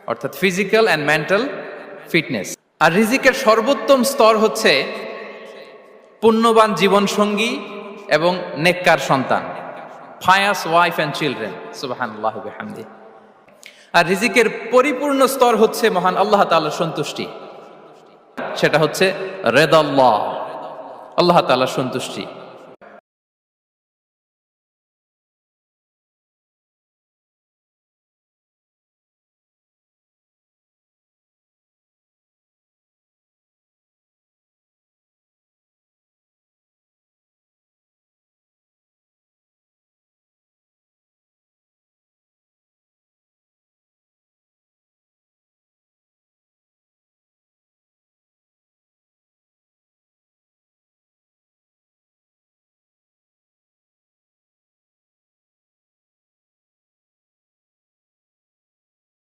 অর্থাৎ physical and mental fitness. আর রিজিকের সর্বোত্তম স্তর হচ্ছে পুণ্যবান জীবন সঙ্গী এবং নেককার সন্তান, ফায়াস ওয়াইফ অ্যান্ড চিলড্রেন, সুবহানাল্লাহ ওয়া বিহামদিহি। আর রিজিকের পরিপূর্ণ স্তর হচ্ছে মহান আল্লাহ তাআলার সন্তুষ্টি, সেটা হচ্ছে রিদাল্লাহ, আল্লাহ তাআলার সন্তুষ্টি।